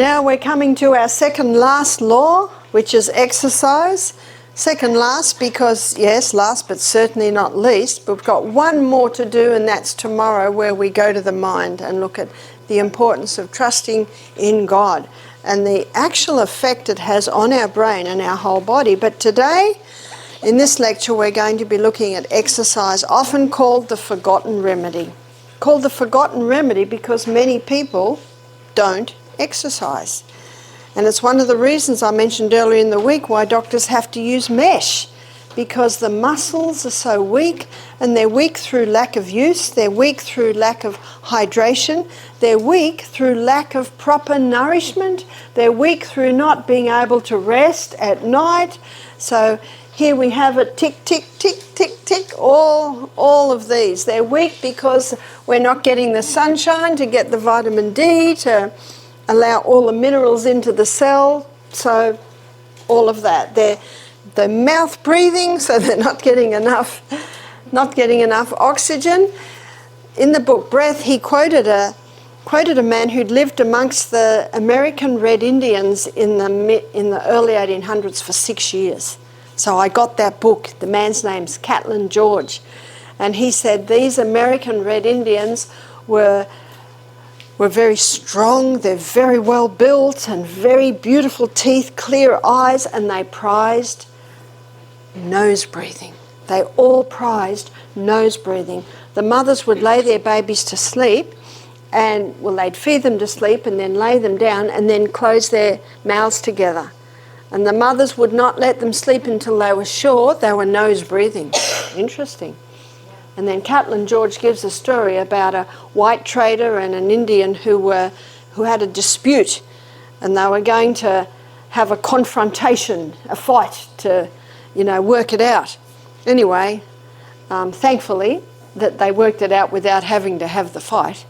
Now we're coming to our second last law, which is exercise. Second last because, yes, last but certainly not least, but we've got one more to do, and that's tomorrow, where we go to the mind and look at the importance of trusting in God and the actual effect it has on our brain and our whole body. But today, in this lecture, we're going to be looking at exercise, often called the forgotten remedy. Called the forgotten remedy because many people don't exercise. And it's one of the reasons I mentioned earlier in the week why doctors have to use mesh, because the muscles are so weak, and they're weak through lack of use, they're weak through lack of hydration, they're weak through lack of proper nourishment, they're weak through not being able to rest at night. So here we have a tick, tick, tick, tick, tick, all of these. They're weak because we're not getting the sunshine to get the vitamin D to allow all the minerals into the cell, so all of that. They're mouth breathing, so they're not getting enough oxygen. In the book Breath, he quoted a man who'd lived amongst the American Red Indians in the early 1800s for 6 years. So I got that book. The man's name's Catlin George, and he said these American Red Indians were very strong, they're very well built and very beautiful teeth, clear eyes, and they prized nose breathing. They all prized nose breathing. The mothers would lay their babies to sleep, and they'd feed them to sleep and then lay them down and then close their mouths together. And the mothers would not let them sleep until they were sure they were nose breathing. Interesting. And then Catlin George gives a story about a white trader and an Indian who had a dispute, and they were going to have a confrontation, a fight to, work it out. Anyway, thankfully that they worked it out without having to have the fight.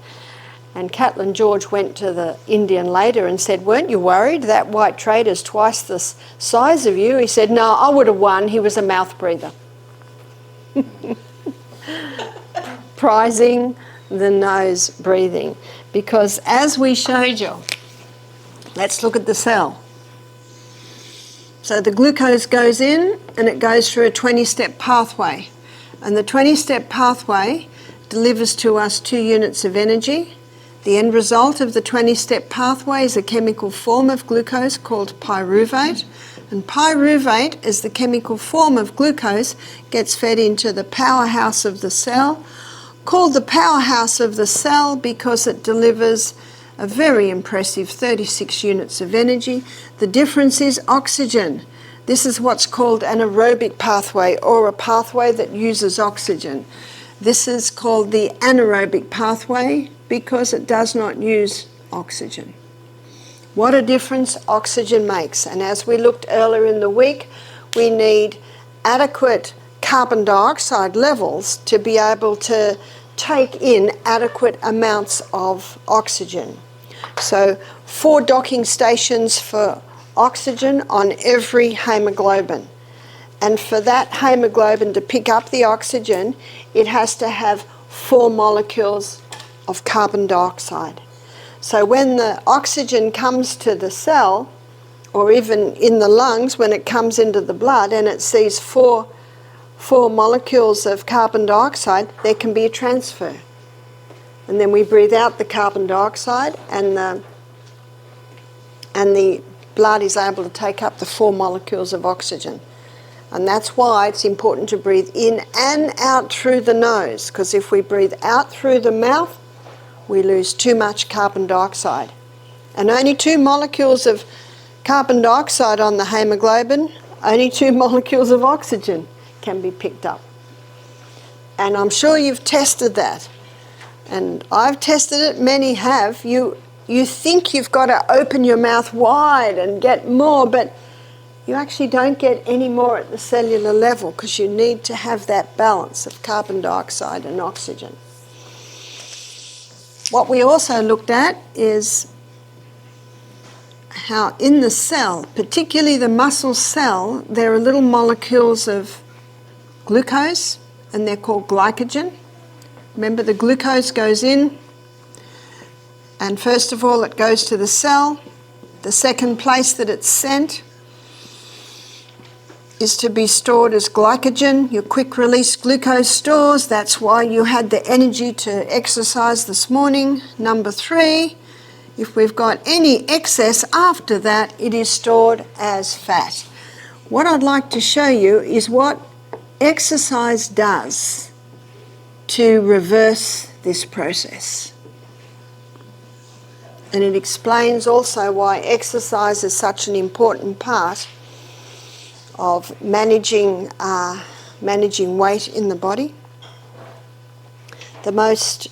And Catlin George went to the Indian later and said, "Weren't you worried? That white trader's twice the size of you." He said, "No, I would have won. He was a mouth breather." Prizing the nose breathing, because as we showed you, let's look at the cell. So the glucose goes in and it goes through a 20-step pathway, and the 20-step pathway delivers to us 2 units of energy. The end result of the 20-step pathway is a chemical form of glucose called pyruvate, and pyruvate, as the chemical form of glucose, gets fed into the powerhouse of the cell, called the powerhouse of the cell because it delivers a very impressive 36 units of energy. The difference is oxygen. This is what's called an aerobic pathway, or a pathway that uses oxygen. This is called the anaerobic pathway because it does not use oxygen. What a difference oxygen makes. And as we looked earlier in the week, we need adequate carbon dioxide levels to be able to take in adequate amounts of oxygen. So 4 docking stations for oxygen on every hemoglobin. And for that hemoglobin to pick up the oxygen, it has to have 4 molecules of carbon dioxide. So when the oxygen comes to the cell, or even in the lungs, when it comes into the blood and it sees 4 molecules of carbon dioxide, there can be a transfer. And then we breathe out the carbon dioxide, and the blood is able to take up the 4 molecules of oxygen. And that's why it's important to breathe in and out through the nose, because if we breathe out through the mouth, we lose too much carbon dioxide. And only 2 molecules of carbon dioxide on the hemoglobin, only 2 molecules of oxygen can be picked up. And I'm sure you've tested that. And I've tested it, many have. You think you've got to open your mouth wide and get more, but you actually don't get any more at the cellular level because you need to have that balance of carbon dioxide and oxygen. What we also looked at is how in the cell, particularly the muscle cell, there are little molecules of glucose, and they're called glycogen. Remember, the glucose goes in, and first of all it goes to the cell, The second place that it's sent is to be stored as glycogen, your quick release glucose stores. That's why you had the energy to exercise this morning. Number 3, if we've got any excess after that, it is stored as fat. What I'd like to show you is what exercise does to reverse this process. And it explains also why exercise is such an important part of managing weight in the body. The most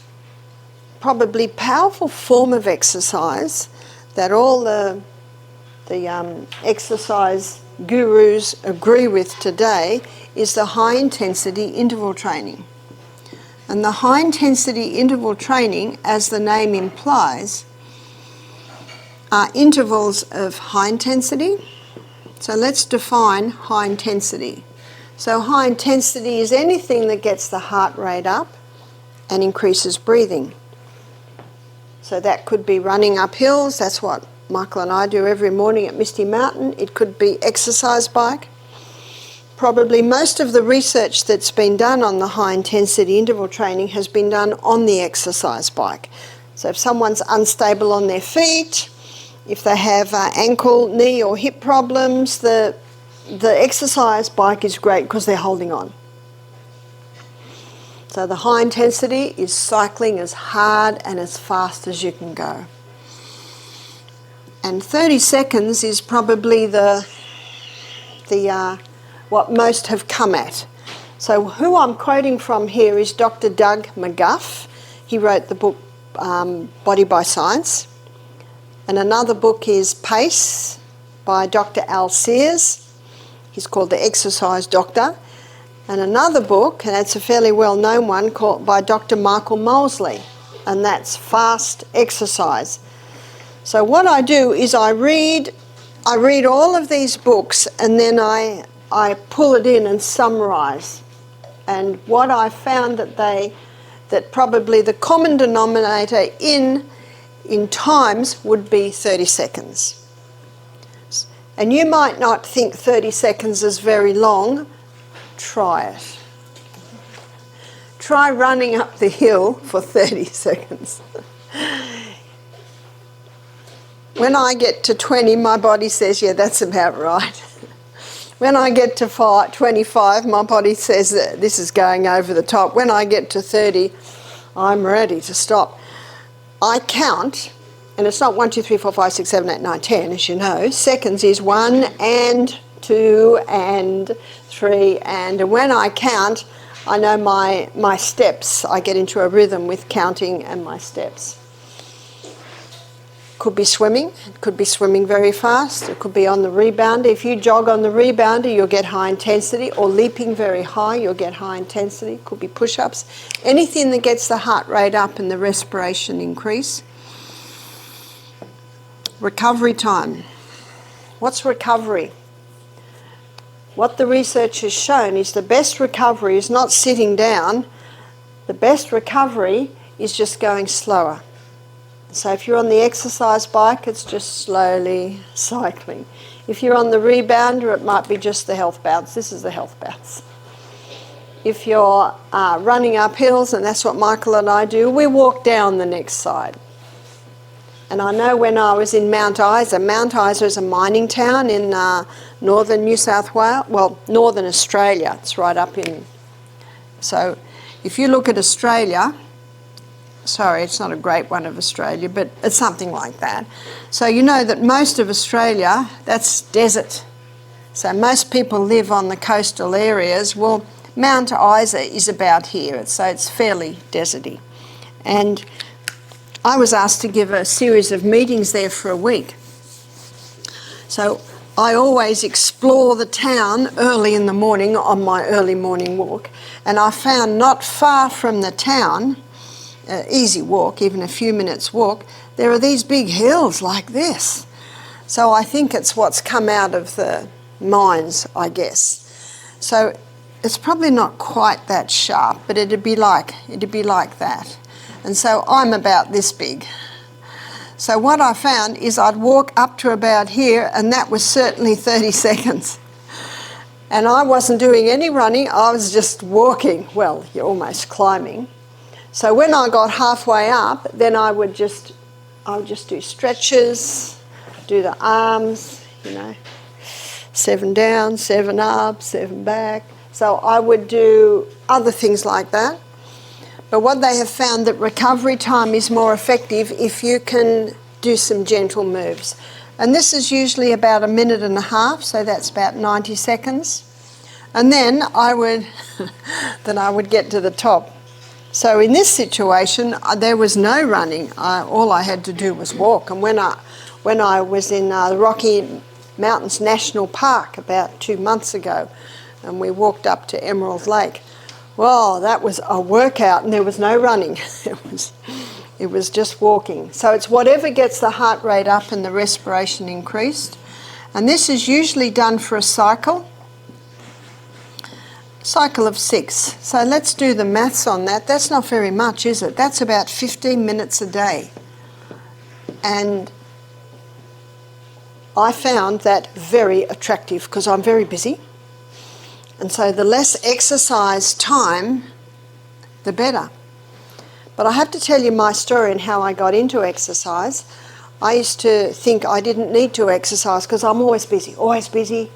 probably powerful form of exercise that all the exercise gurus agree with today is the high intensity interval training. And the high intensity interval training, as the name implies, are intervals of high intensity. So let's define high intensity. So high intensity is anything that gets the heart rate up and increases breathing. So that could be running up hills. That's what Michael and I do every morning at Misty Mountain. It could be exercise bike. Probably most of the research that's been done on the high intensity interval training has been done on the exercise bike. So if someone's unstable on their feet, if they have ankle, knee or hip problems, the exercise bike is great because they're holding on. So the high intensity is cycling as hard and as fast as you can go. And 30 seconds is probably what most have come at. So who I'm quoting from here is Dr. Doug McGuff. He wrote the book Body by Science. And another book is Pace by Dr. Al Sears. He's called The Exercise Doctor. And another book, and it's a fairly well-known one, called by Dr. Michael Mosley, and that's Fast Exercise. So what I do is I read all of these books, and then I pull it in and summarise. And what I found that probably the common denominator in times would be 30 seconds. And you might not think 30 seconds is very long. Try it. Try running up the hill for 30 seconds. When I get to 20, my body says, yeah, that's about right. When I get to 25, my body says that this is going over the top. When I get to 30, I'm ready to stop. I count, and it's not 1, 2, 3, 4, 5, 6, 7, 8, 9, 10, as you know. Seconds is 1 and 2 and 3, and when I count, I know my steps. I get into a rhythm with counting and my steps. Could be swimming. It could be swimming very fast. It could be on the rebounder. If you jog on the rebounder, you'll get high intensity, or leaping very high, you'll get high intensity. It could be push-ups. Anything that gets the heart rate up and the respiration increase. Recovery time. What's recovery? What the research has shown is the best recovery is not sitting down. The best recovery is just going slower. So if you're on the exercise bike, it's just slowly cycling. If you're on the rebounder, it might be just the health bounce. This is the health bounce. If you're running up hills, and that's what Michael and I do, we walk down the next side. And I know when I was in Mount Isa is a mining town in northern New South Wales, well, northern Australia. It's right up in... So if you look at Australia... Sorry, it's not a great one of Australia, but it's something like that. So you know that most of Australia, that's desert. So most people live on the coastal areas. Well, Mount Isa is about here, so it's fairly deserty. And I was asked to give a series of meetings there for a week. So I always explore the town early in the morning on my early morning walk, and I found not far from the town, easy walk, even a few minutes walk, there are these big hills like this. So I think it's what's come out of the mines, I guess. So it's probably not quite that sharp, but it'd be like that. And so I'm about this big. So what I found is I'd walk up to about here, and that was certainly 30 seconds. And I wasn't doing any running, I was just walking. Well, you're almost climbing. So when I got halfway up, then I would just do stretches, do the arms, 7 down, 7 up, 7 back. So I would do other things like that. But what they have found that recovery time is more effective if you can do some gentle moves. And this is usually about 1.5 minutes, so that's about 90 seconds. And then I would get to the top. So in this situation, there was no running. All I had to do was walk. And when I was in the Rocky Mountains National Park about 2 months ago, and we walked up to Emerald Lake, well, that was a workout, and there was no running. It was just walking. So it's whatever gets the heart rate up and the respiration increased. And this is usually done for a cycle of 6. So let's do the maths on that. That's not very much, is it? That's about 15 minutes a day. And I found that very attractive because I'm very busy. And so the less exercise time, the better. But I have to tell you my story and how I got into exercise. I used to think I didn't need to exercise because I'm always busy,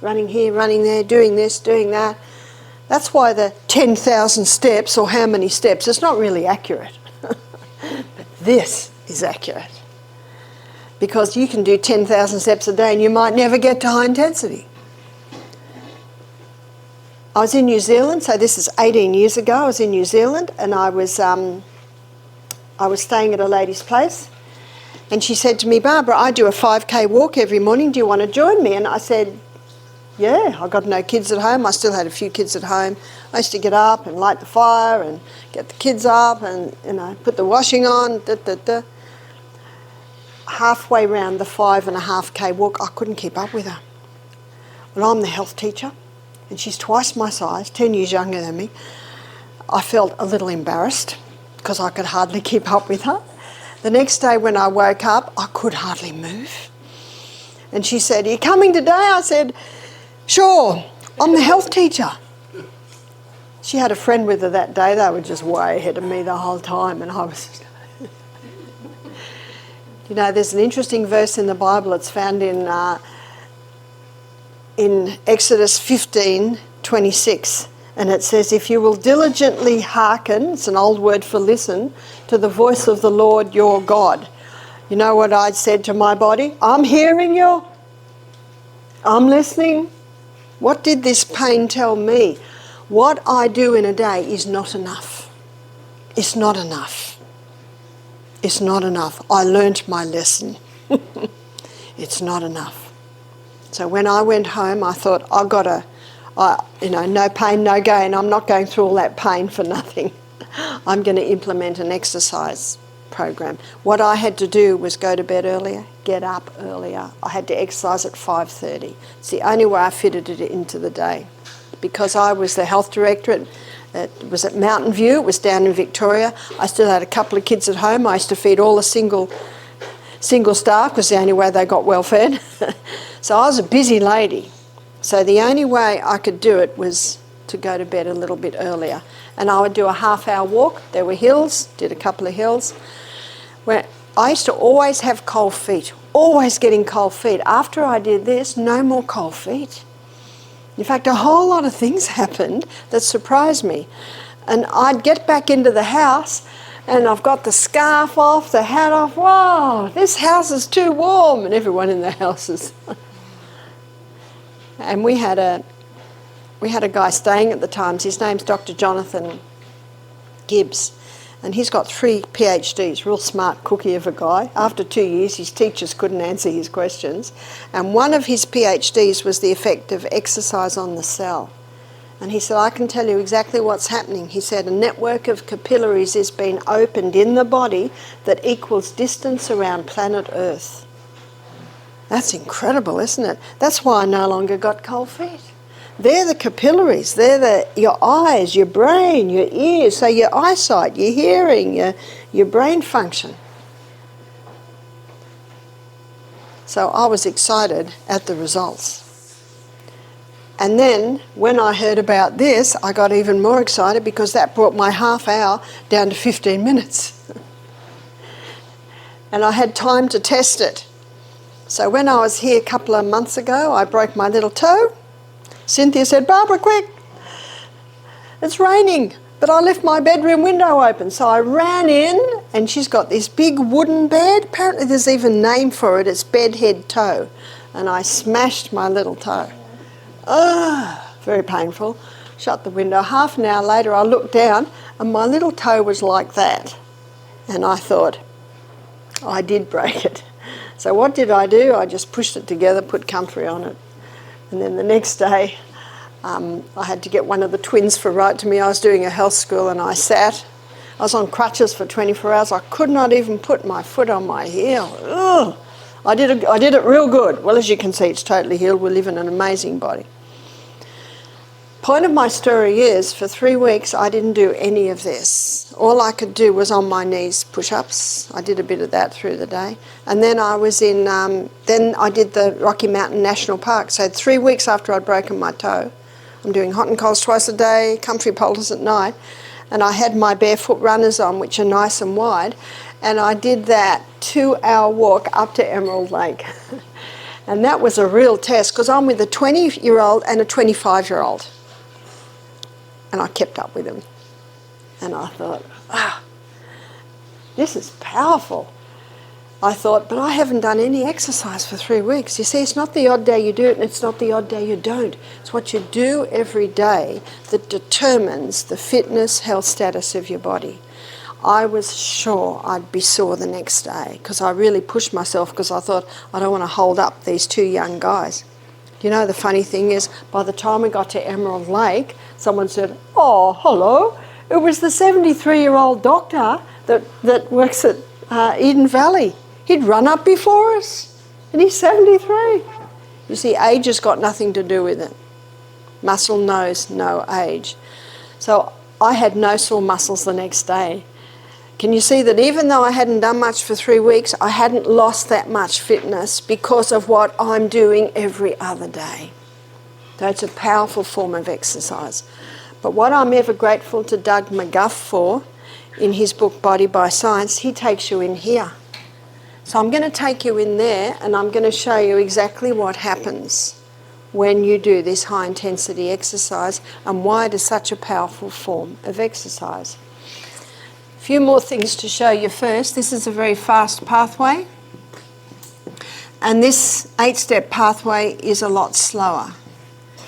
running here, running there, doing this, doing that. That's why the 10,000 steps, or how many steps, it's not really accurate. But this is accurate. Because you can do 10,000 steps a day and you might never get to high intensity. I was in New Zealand, so this is 18 years ago. I was in New Zealand, and I was staying at a lady's place, and she said to me, Barbara, I do a 5K walk every morning. Do you want to join me? And I said, yeah, I've got no kids at home. I still had a few kids at home. I used to get up and light the fire and get the kids up and put the washing on. Halfway round the 5.5K walk, I couldn't keep up with her. Well, I'm the health teacher, and she's twice my size, 10 years younger than me. I felt a little embarrassed because I could hardly keep up with her. The next day when I woke up, I could hardly move. And she said, are you coming today? I said, sure, I'm the health teacher. She had a friend with her that day. They were just way ahead of me the whole time, and I was... there's an interesting verse in the Bible. It's found in Exodus 15:26, and it says, if you will diligently hearken, it's an old word for listen, to the voice of the Lord your God. You know what I said to my body? I'm hearing you. I'm listening. What did this pain tell me? What I do in a day is not enough. It's not enough. It's not enough. I learnt my lesson. It's not enough. So when I went home, I thought, no pain, no gain. I'm not going through all that pain for nothing. I'm going to implement an exercise program. What I had to do was go to bed earlier, get up earlier. I had to exercise at 5:30. It's the only way I fitted it into the day. Because I was the health director it was at Mountain View, it was down in Victoria. I still had a couple of kids at home. I used to feed all the single staff because the only way they got well fed. So I was a busy lady. So the only way I could do it was to go to bed a little bit earlier. And I would do a half-hour walk. There were hills, did a couple of hills. Where I used to always have cold feet, always getting cold feet. After I did this, no more cold feet. In fact, a whole lot of things happened that surprised me. And I'd get back into the house and I've got the scarf off, the hat off. Wow, this house is too warm. And everyone in the house is... And we had a guy staying at the Times. His name's Dr. Jonathan Gibbs. And he's got 3 PhDs, real smart cookie of a guy. After 2 years, his teachers couldn't answer his questions. And one of his PhDs was the effect of exercise on the cell. And he said, I can tell you exactly what's happening. He said, a network of capillaries is being opened in the body that equals distance around planet Earth. That's incredible, isn't it? That's why I no longer got cold feet. They're the capillaries, they're your eyes, your brain, your ears, so your eyesight, your hearing, your brain function. So I was excited at the results. And then when I heard about this, I got even more excited because that brought my half hour down to 15 minutes. And I had time to test it. So when I was here a couple of months ago, I broke my little toe. Cynthia said, "Barbara, quick, it's raining." But I left my bedroom window open. So I ran in, and she's got this big wooden bed. Apparently there's even a name for it. It's bedhead toe. And I smashed my little toe. Very painful. Shut the window. Half an hour later I looked down and my little toe was like that. And I thought, I did break it. So what did I do? I just pushed it together, put comfrey on it. And then the next day I had to get one of the twins for write to me. I was doing a health school and I sat. I was on crutches for 24 hours. I could not even put my foot on my heel. Ugh. I did it real good. Well, as you can see, it's totally healed. We live in an amazing body. Point of my story is, for 3 weeks, I didn't do any of this. All I could do was on my knees push-ups. I did a bit of that through the day. And then I was in, then I did the Rocky Mountain National Park. So 3 weeks after I'd broken my toe, I'm doing hot and colds twice a day, comfrey poultice at night, and I had my barefoot runners on, which are nice and wide, and I did that 2-hour walk up to Emerald Lake. And that was a real test, because I'm with a 20-year-old and a 25-year-old. And I kept up with him. And I thought, this is powerful. I thought, but I haven't done any exercise for 3 weeks. You see, it's not the odd day you do it and it's not the odd day you don't. It's what you do every day that determines the fitness, health status of your body. I was sure I'd be sore the next day because I really pushed myself because I thought, I don't want to hold up these 2 young guys. You know, the funny thing is, by the time we got to Emerald Lake, someone said, "Oh, hello, it was the 73-year-old doctor that works at Eden Valley. He'd run up before us, and he's 73. You see, age has got nothing to do with it. Muscle knows no age. So I had no sore muscles the next day. Can you see that even though I hadn't done much for 3 weeks, I hadn't lost that much fitness because of what I'm doing every other day? So it's a powerful form of exercise. But what I'm ever grateful to Doug McGuff for, in his book Body by Science, he takes you in here. So I'm going to take you in there and I'm going to show you exactly what happens when you do this high intensity exercise and why it is such a powerful form of exercise. A few more things to show you first. This is a very fast pathway, and this 8-step pathway is a lot slower.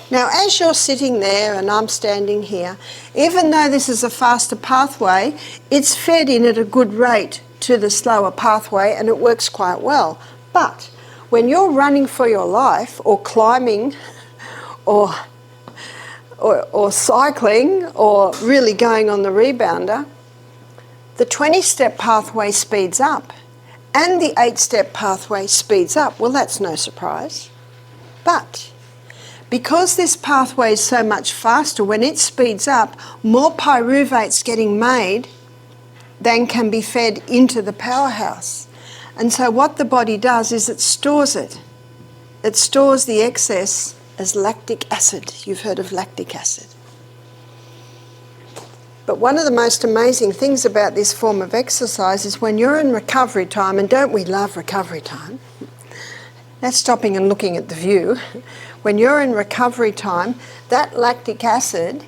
Now, as you're sitting there and I'm standing here, even though this is a faster pathway, it's fed in at a good rate to the slower pathway and it works quite well. But when you're running for your life or climbing or cycling or really going on the rebounder, the 20-step pathway speeds up and the 8-step pathway speeds up. Well, that's no surprise. But because this pathway is so much faster, when it speeds up, more pyruvate's getting made than can be fed into the powerhouse. And so what the body does is it stores it. It stores the excess as lactic acid. You've heard of lactic acid. But one of the most amazing things about this form of exercise is when you're in recovery time, and don't we love recovery time? That's stopping and looking at the view. When you're in recovery time, that lactic acid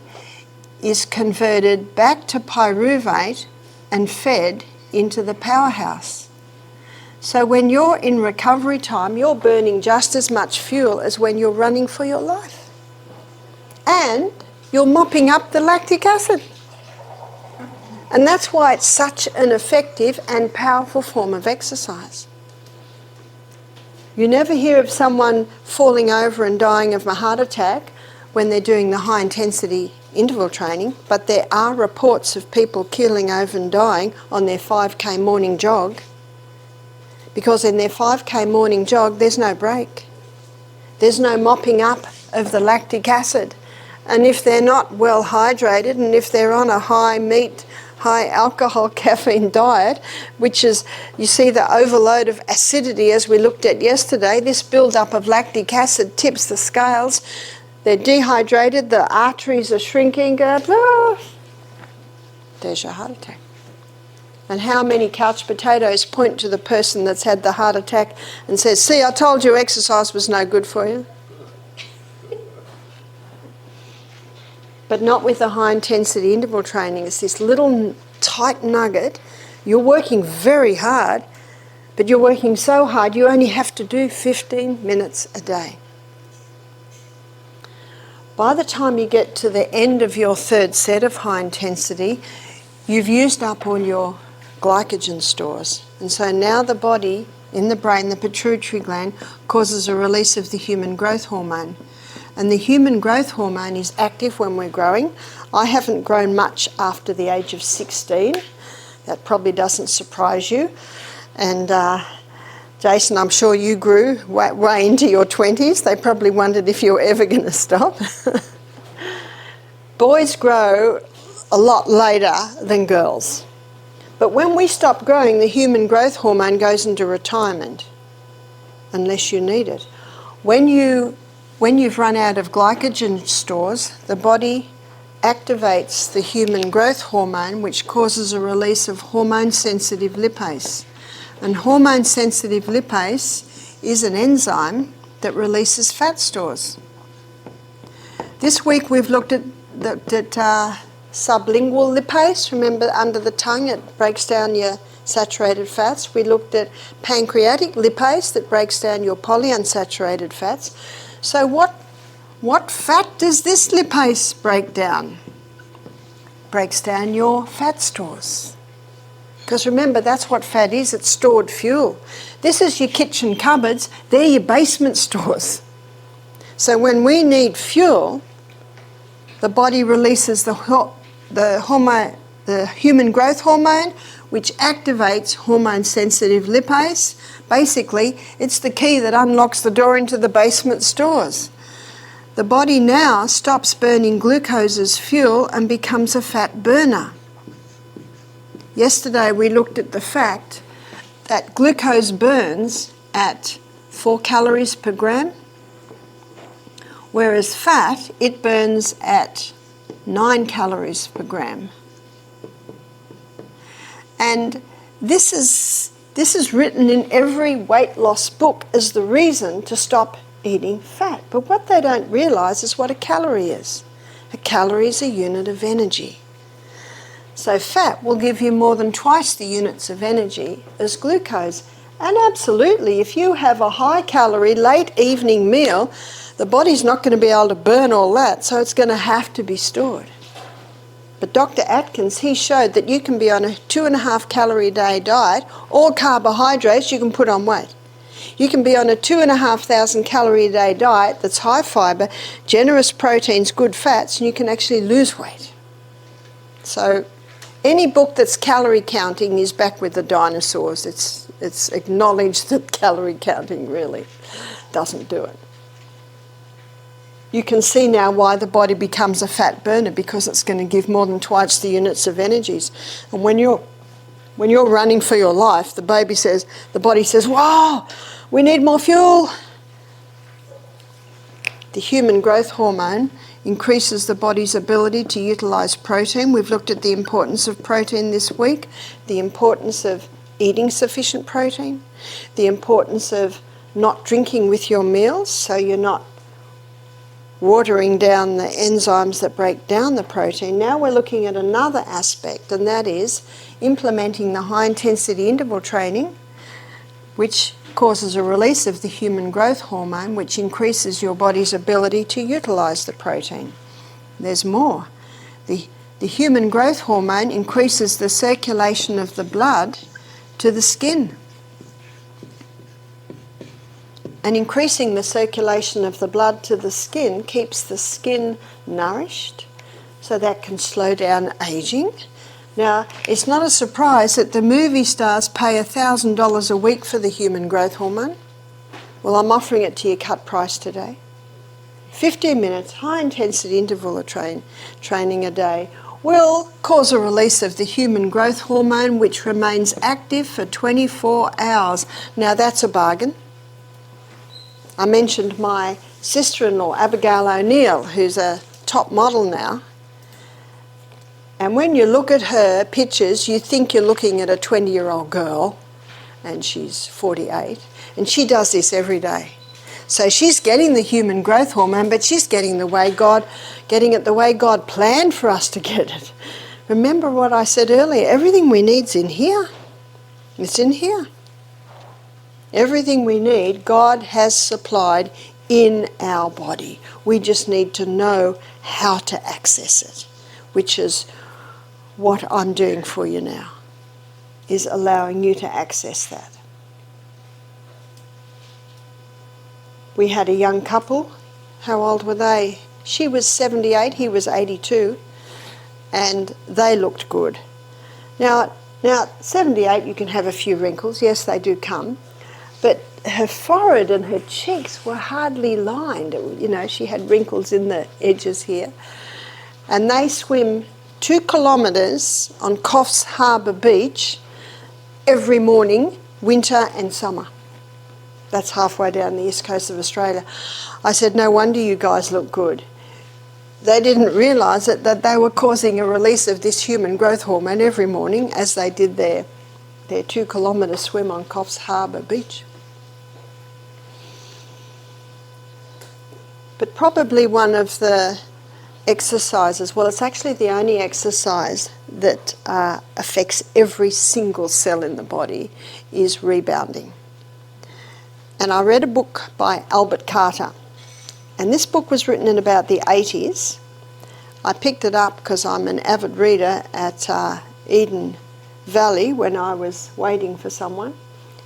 is converted back to pyruvate and fed into the powerhouse. So when you're in recovery time, you're burning just as much fuel as when you're running for your life. And you're mopping up the lactic acid. And that's why it's such an effective and powerful form of exercise. You never hear of someone falling over and dying of a heart attack when they're doing the high intensity interval training, but there are reports of people keeling over and dying on their 5K morning jog, because in their 5K morning jog there's no break. There's no mopping up of the lactic acid. And if they're not well hydrated and if they're on a high meat high alcohol caffeine diet, which is, you see the overload of acidity as we looked at yesterday, this build-up of lactic acid tips the scales. They're dehydrated, the arteries are shrinking, there's your heart attack. And how many couch potatoes point to the person that's had the heart attack and says, see, I told you exercise was no good for you. But not with the high intensity interval training. It's this little tight nugget. You're working very hard, but you're working so hard you only have to do 15 minutes a day. By the time you get to the end of your third set of high intensity, you've used up all your glycogen stores. And so now the body, in the brain, the pituitary gland, causes a release of the human growth hormone. And the human growth hormone is active when we're growing. I haven't grown much after the age of 16. That probably doesn't surprise you. And Jason, I'm sure you grew way into your 20s. They probably wondered if you were ever going to stop. Boys grow a lot later than girls. But when we stop growing, the human growth hormone goes into retirement, unless you need it. When you've run out of glycogen stores, the body activates the human growth hormone, which causes a release of hormone-sensitive lipase. And hormone-sensitive lipase is an enzyme that releases fat stores. This week we've looked at sublingual lipase. Remember, under the tongue it breaks down your saturated fats. We looked at pancreatic lipase that breaks down your polyunsaturated fats. So what fat does this lipase break down? Breaks down your fat stores. Because remember, that's what fat is, it's stored fuel. This is your kitchen cupboards, they're your basement stores. So when we need fuel, the body releases the human growth hormone, which activates hormone-sensitive lipase. Basically, it's the key that unlocks the door into the basement stores. The body now stops burning glucose as fuel and becomes a fat burner. Yesterday we looked at the fact that glucose burns at 4 calories per gram, whereas fat, it burns at 9 calories per gram. And this is written in every weight loss book as the reason to stop eating fat. But what they don't realise is what a calorie is. A calorie is a unit of energy. So fat will give you more than twice the units of energy as glucose. And absolutely, if you have a high calorie late evening meal, the body's not going to be able to burn all that, so it's going to have to be stored. But Dr. Atkins, he showed that you can be on a 2.5 calorie a day diet, all carbohydrates, you can put on weight. You can be on a 2,500 calorie a day diet that's high fibre, generous proteins, good fats, and you can actually lose weight. So any book that's calorie counting is back with the dinosaurs. It's acknowledged that calorie counting really doesn't do it. You can see now why the body becomes a fat burner, because it's going to give more than twice the units of energies. And when you're running for your life, the body says, wow, we need more fuel. The human growth hormone increases the body's ability to utilise protein. We've looked at the importance of protein this week, the importance of eating sufficient protein, the importance of not drinking with your meals, so you're not watering down the enzymes that break down the protein. Now we're looking at another aspect, and that is implementing the high-intensity interval training, which causes a release of the human growth hormone, which increases your body's ability to utilise the protein. There's more. The human growth hormone increases the circulation of the blood to the skin. And increasing the circulation of the blood to the skin keeps the skin nourished, so that can slow down ageing. Now, it's not a surprise that the movie stars pay $1,000 a week for the human growth hormone. Well, I'm offering it to you cut price today. 15 minutes, high intensity interval training a day, will cause a release of the human growth hormone, which remains active for 24 hours. Now that's a bargain. I mentioned my sister-in-law, Abigail O'Neill, who's a top model now. And when you look at her pictures, you think you're looking at a 20-year-old girl, and she's 48, and she does this every day. So she's getting the human growth hormone, but she's getting it the way God planned for us to get it. Remember what I said earlier, everything we need's in here. It's in here. Everything we need, God has supplied in our body. We just need to know how to access it, which is what I'm doing for you now, is allowing you to access that. We had a young couple. How old were they? She was 78, he was 82, and they looked good. Now, 78, you can have a few wrinkles. Yes, they do come. But her forehead and her cheeks were hardly lined. You know, she had wrinkles in the edges here. And they swim 2 kilometres on Coffs Harbour Beach every morning, winter and summer. That's halfway down the east coast of Australia. I said, no wonder you guys look good. They didn't realise that they were causing a release of this human growth hormone every morning as they did their 2 kilometre swim on Coffs Harbour Beach. But probably one of the exercises, well, it's actually the only exercise that affects every single cell in the body, is rebounding. And I read a book by Albert Carter, and this book was written in about the 80s. I picked it up because I'm an avid reader at Eden Valley when I was waiting for someone,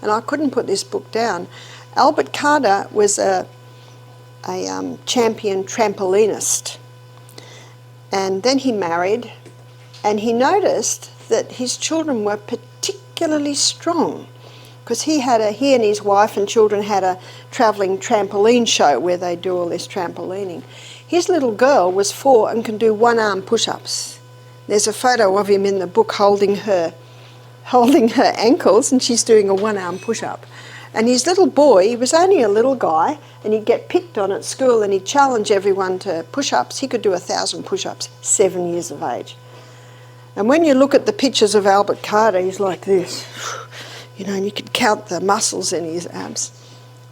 and I couldn't put this book down. Albert Carter was a champion trampolinist, and then he married, and he noticed that his children were particularly strong, because he and his wife and children had a travelling trampoline show where they do all this trampolining. His little girl was 4 and can do 1-arm push-ups. There's a photo of him in the book holding her ankles, and she's doing a 1-arm push-up. And his little boy, he was only a little guy, and he'd get picked on at school and he'd challenge everyone to push-ups. He could do 1,000 push-ups, 7 years of age. And when you look at the pictures of Albert Carter, he's like this. You know, and you could count the muscles in his abs.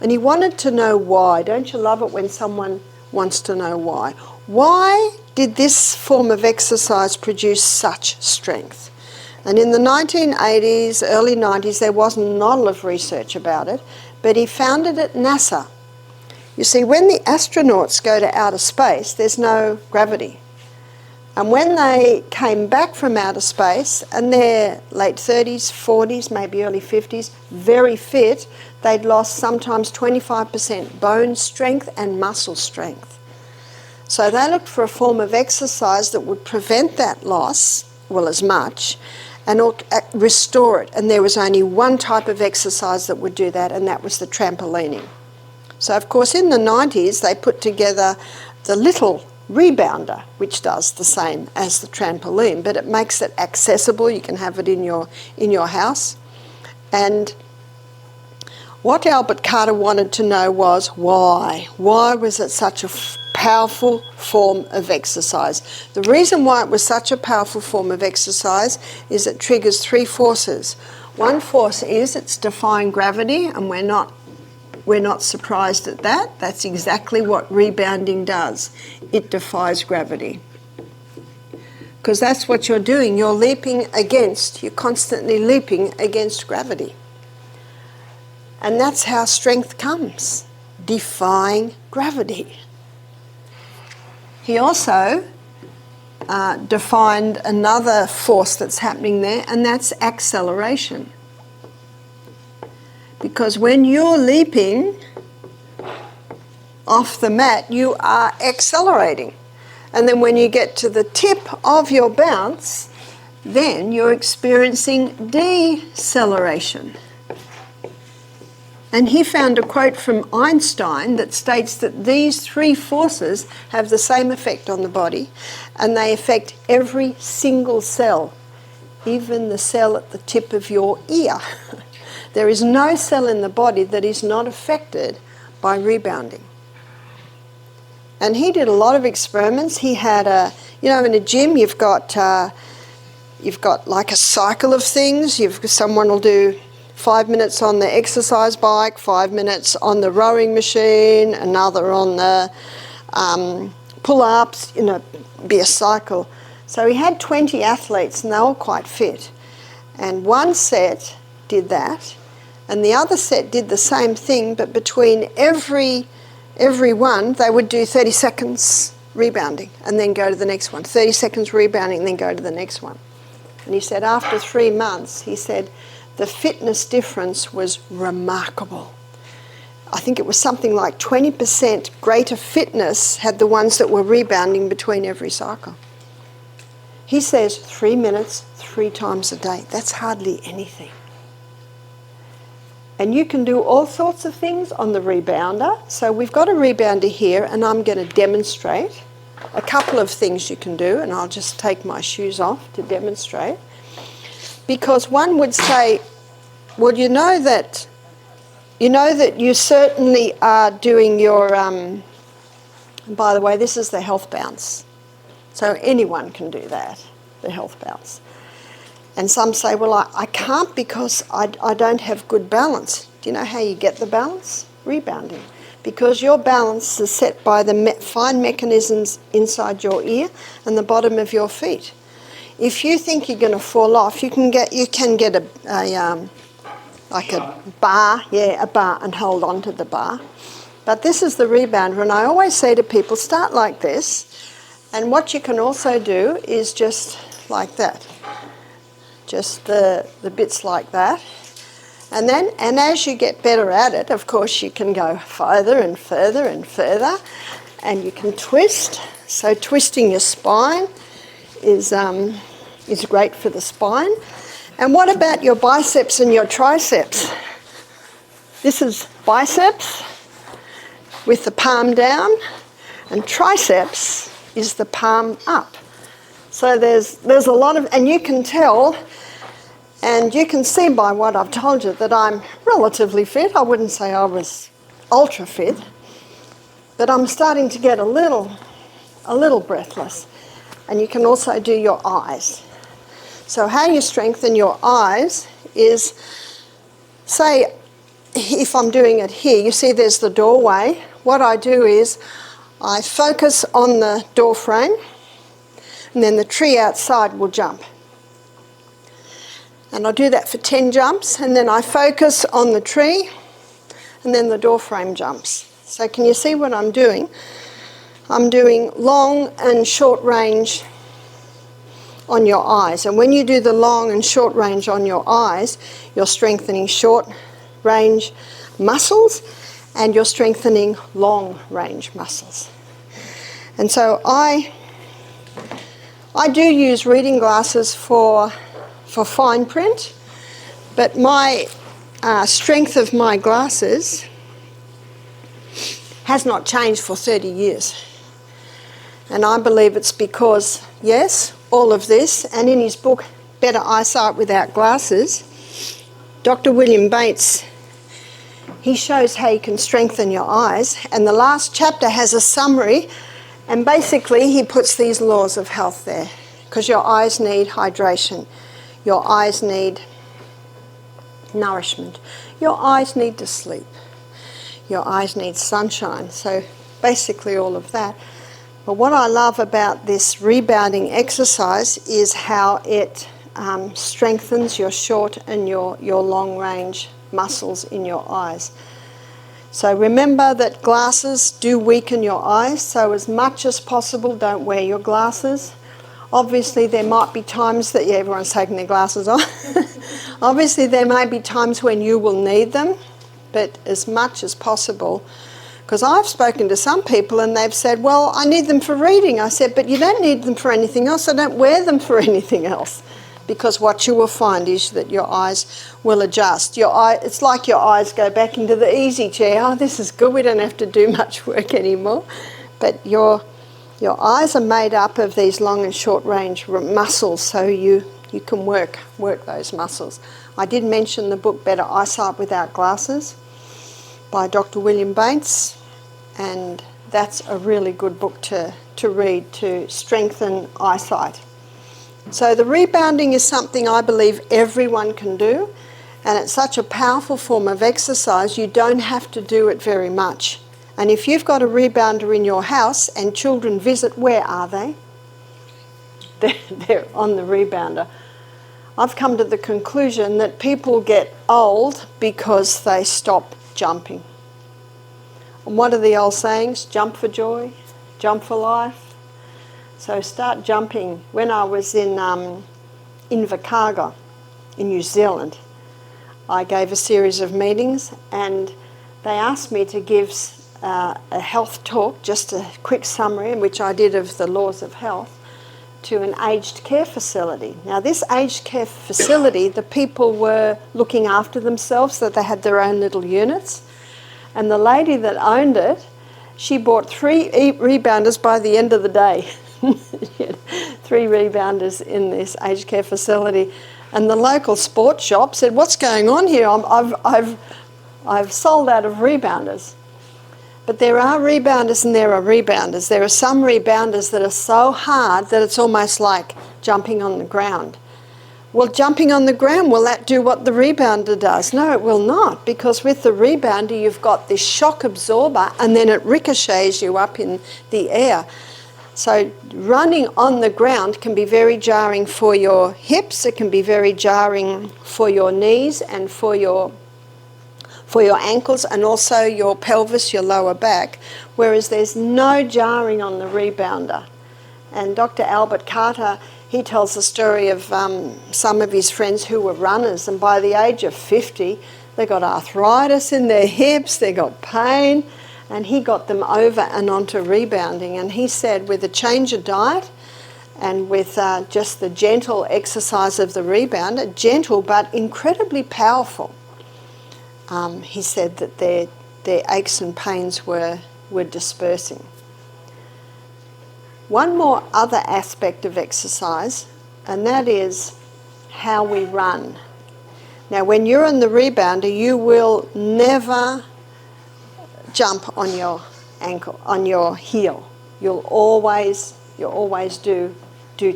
And he wanted to know why. Don't you love it when someone wants to know why? Why did this form of exercise produce such strength? And in the 1980s, early 90s, there was not a lot of research about it, but he found it at NASA. You see, when the astronauts go to outer space, there's no gravity. And when they came back from outer space, and they're late 30s, 40s, maybe early 50s, very fit, they'd lost sometimes 25% bone strength and muscle strength. So they looked for a form of exercise that would prevent that loss, well, as much, and restore it. And there was only one type of exercise that would do that, and that was the trampolining. So, of course, in the 90s, they put together the little rebounder, which does the same as the trampoline, but it makes it accessible. You can have it in your house. And what Albert Carter wanted to know was why. Why was it such a powerful form of exercise? The reason why it was such a powerful form of exercise is it triggers 3 forces. One force is it's defying gravity, and we're not surprised at that. That's exactly what rebounding does. It defies gravity. Because that's what you're doing. You're constantly leaping against gravity. And that's how strength comes, defying gravity. He also defined another force that's happening there, and that's acceleration. Because when you're leaping off the mat, you are accelerating. And then when you get to the tip of your bounce, then you're experiencing deceleration. And he found a quote from Einstein that states that these three forces have the same effect on the body, and they affect every single cell, even the cell at the tip of your ear. There is no cell in the body that is not affected by rebounding. And he did a lot of experiments. He had in a gym you've got like a cycle of things. Someone will do 5 minutes on the exercise bike, 5 minutes on the rowing machine, another on the pull-ups, be a cycle. So he had 20 athletes and they were all quite fit. And one set did that, and the other set did the same thing, but between every one, they would do 30 seconds rebounding and then go to the next one, 30 seconds rebounding and then go to the next one. And he said after 3 months, he said the fitness difference was remarkable. I think it was something like 20% greater fitness had the ones that were rebounding between every cycle. He says 3 minutes, 3 times a day. That's hardly anything. And you can do all sorts of things on the rebounder. So we've got a rebounder here, and I'm going to demonstrate a couple of things you can do, and I'll just take my shoes off to demonstrate. Because one would say, well, you know that you certainly are doing your, by the way, this is the health bounce. So anyone can do that, the health bounce. And some say, well, I can't because I don't have good balance. Do you know how you get the balance? Rebounding. Because your balance is set by the fine mechanisms inside your ear and the bottom of your feet. If you think you're going to fall off, you can get a bar, a bar, and hold on to the bar. But this is the rebounder, and I always say to people, start like this, and what you can also do is just like that, just the bits like that, and as you get better at it, of course, you can go further and further and further, and you can twist. So twisting your spine is great for the spine. And what about your biceps and your triceps? This is biceps with the palm down, and triceps is the palm up. So there's a lot of, and you can tell, and you can see by what I've told you that I'm relatively fit. I wouldn't say I was ultra fit, but I'm starting to get a little breathless. And you can also do your eyes. So how you strengthen your eyes is, say, if I'm doing it here, you see there's the doorway. What I do is I focus on the door frame, and then the tree outside will jump. And I'll do that for 10 jumps, and then I focus on the tree, and then the door frame jumps. So can you see what I'm doing? I'm doing long and short range on your eyes. And when you do the long and short range on your eyes, you're strengthening short range muscles and you're strengthening long range muscles. And so I do use reading glasses for fine print, but my strength of my glasses has not changed for 30 years. And I believe it's because, yes, all of this, and in his book, Better Eyesight Without Glasses, Dr. William Bates, he shows how you can strengthen your eyes, and the last chapter has a summary, and basically he puts these laws of health there, because your eyes need hydration, your eyes need nourishment, your eyes need to sleep, your eyes need sunshine, so basically all of that. But what I love about this rebounding exercise is how it strengthens your short and your long range muscles in your eyes. So remember that glasses do weaken your eyes, so as much as possible don't wear your glasses. Obviously there might be times that, everyone's taking their glasses off. Obviously there may be times when you will need them, but as much as possible. Because I've spoken to some people and they've said, well, I need them for reading. I said, but you don't need them for anything else, so don't wear them for anything else. because what you will find is that your eyes will adjust. It's like your eyes go back into the easy chair. Oh, this is good, we don't have to do much work anymore. But your eyes are made up of these long and short range muscles, so you can work those muscles. I did mention the book Better Eyesight Without Glasses by Dr. William Bates, and that's a really good book to read to strengthen eyesight. So the rebounding is something I believe everyone can do, and it's such a powerful form of exercise you don't have to do it very much. And if you've got a rebounder in your house and children visit, where are they? They're on the rebounder. I've come to the conclusion that people get old because they stop jumping. And what are the old sayings? Jump for joy, jump for life. So start jumping. When I was in Invercargill in New Zealand, I gave a series of meetings and they asked me to give a health talk, just a quick summary, which I did of the laws of health, to an aged care facility. Now this aged care facility, the people were looking after themselves, so they had their own little units. And the lady that owned it, she bought 3 rebounders by the end of the day. She had 3 rebounders in this aged care facility. And the local sports shop said, what's going on here? I've sold out of rebounders. But there are rebounders and there are rebounders. There are some rebounders that are so hard that it's almost like jumping on the ground. Well, jumping on the ground, will that do what the rebounder does? No, it will not, because with the rebounder you've got this shock absorber and then it ricochets you up in the air. So running on the ground can be very jarring for your hips, it can be very jarring for your knees and for your ankles and also your pelvis, your lower back, whereas there's no jarring on the rebounder. And Dr. Albert Carter, he tells the story of some of his friends who were runners, and by the age of 50, they got arthritis in their hips, they got pain, and he got them over and onto rebounding. And he said with a change of diet and with just the gentle exercise of the rebounder, gentle but incredibly powerful, he said that their aches and pains were dispersing. One more other aspect of exercise, and that is how we run. Now, when you're on the rebounder, you will never jump on your ankle, on your heel. You'll always do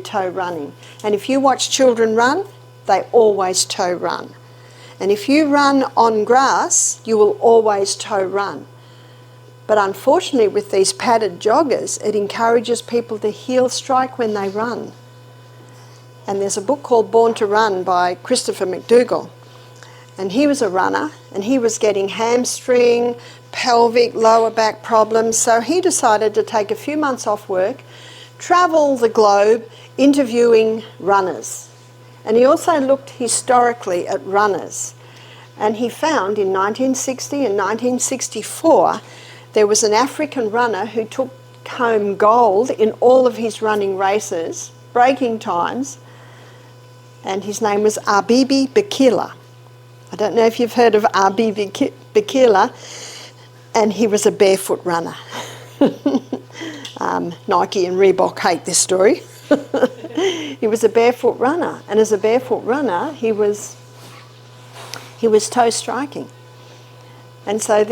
toe running. And if you watch children run, they always toe run. And if you run on grass, you will always toe run. But unfortunately, with these padded joggers, it encourages people to heel strike when they run. And there's a book called Born to Run by Christopher McDougall. And he was a runner, and he was getting hamstring, pelvic, lower back problems. So he decided to take a few months off work, travel the globe, interviewing runners. And he also looked historically at runners. And he found in 1960 and 1964, there was an African runner who took home gold in all of his running races, breaking times, and his name was Abibi Bikila. I don't know if you've heard of Abibi Bikila, and he was a barefoot runner. Nike and Reebok hate this story. He was a barefoot runner, and as a barefoot runner, he was toe striking. And so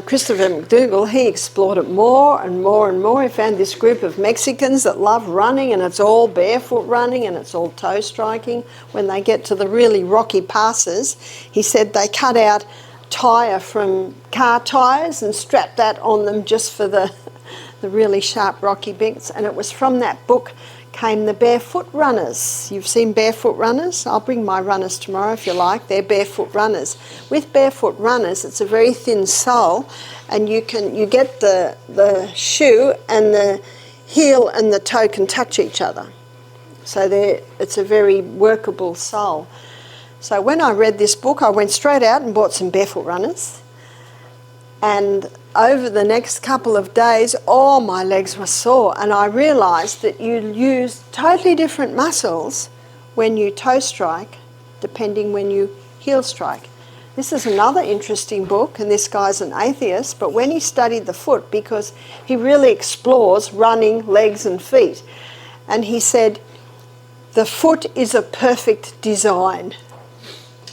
Christopher McDougall, he explored it more and more and more. He found this group of Mexicans that love running, and it's all barefoot running and it's all toe striking. When they get to the really rocky passes, he said they cut out tyre from car tyres and strapped that on them just for the really sharp rocky bits. And it was from that book came the barefoot runners. You've seen barefoot runners? I'll bring my runners tomorrow if you like. They're barefoot runners. With barefoot runners, it's a very thin sole, and you get the shoe and the heel and the toe can touch each other. So it's a very workable sole. So when I read this book, I went straight out and bought some barefoot runners. And over the next couple of days, all my legs were sore, and I realised that you use totally different muscles when you toe strike, depending when you heel strike. This is another interesting book, and this guy's an atheist, but when he studied the foot, because he really explores running, legs and feet, and he said, the foot is a perfect design.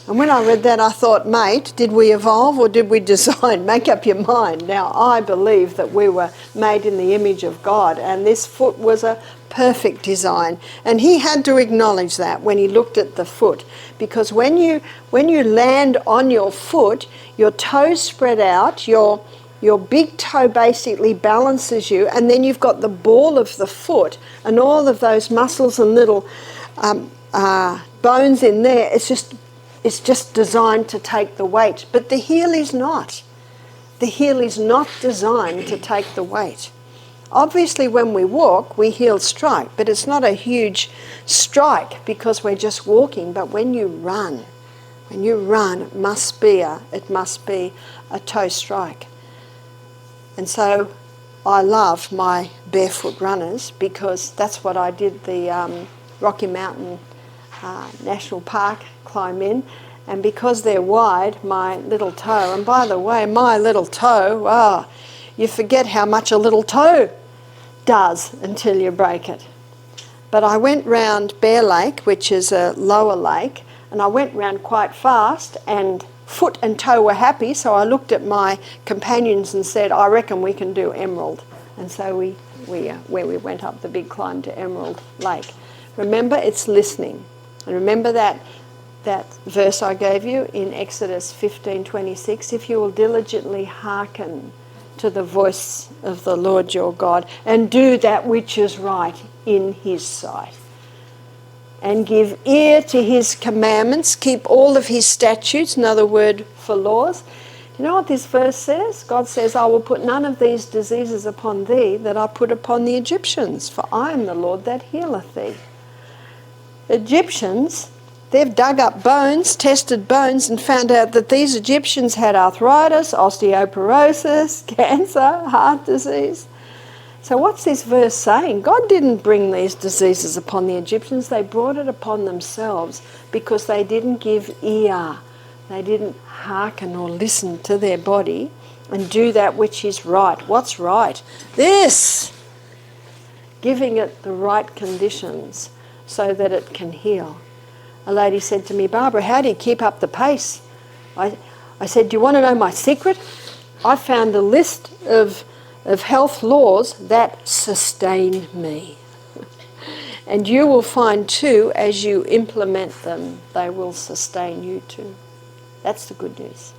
And when I read that, I thought, mate, did we evolve or did we design? Make up your mind. Now, I believe that we were made in the image of God, and this foot was a perfect design. And he had to acknowledge that when he looked at the foot, because when you land on your foot, your toes spread out, your big toe basically balances you, and then you've got the ball of the foot and all of those muscles and little bones in there. It's just designed to take the weight. But the heel is not. The heel is not designed to take the weight. Obviously, when we walk, we heel strike, but it's not a huge strike because we're just walking. But when you run, it must be a toe strike. And so I love my barefoot runners because that's what I did the Rocky Mountain National Park climb in, and because they're wide, my little toe, and by the way, my little toe, you forget how much a little toe does until you break it. But I went round Bear Lake, which is a lower lake, and I went round quite fast, and foot and toe were happy, so I looked at my companions and said, I reckon we can do Emerald. And so we went up the big climb to Emerald Lake. Remember, it's listening. And remember that verse I gave you in Exodus 15:26, if you will diligently hearken to the voice of the Lord your God and do that which is right in his sight, and give ear to his commandments, keep all of his statutes, another word for laws. You know what this verse says? God says, I will put none of these diseases upon thee that I put upon the Egyptians, for I am the Lord that healeth thee. Egyptians, they've dug up bones, tested bones, and found out that these Egyptians had arthritis, osteoporosis, cancer, heart disease. So what's this verse saying? God didn't bring these diseases upon the Egyptians. They brought it upon themselves because they didn't give ear. They didn't hearken or listen to their body and do that which is right. What's right? This! Giving it the right conditions so that it can heal. A lady said to me, Barbara, how do you keep up the pace? I said, do you want to know my secret? I found a list of health laws that sustain me. And you will find too, as you implement them, they will sustain you too. That's the good news.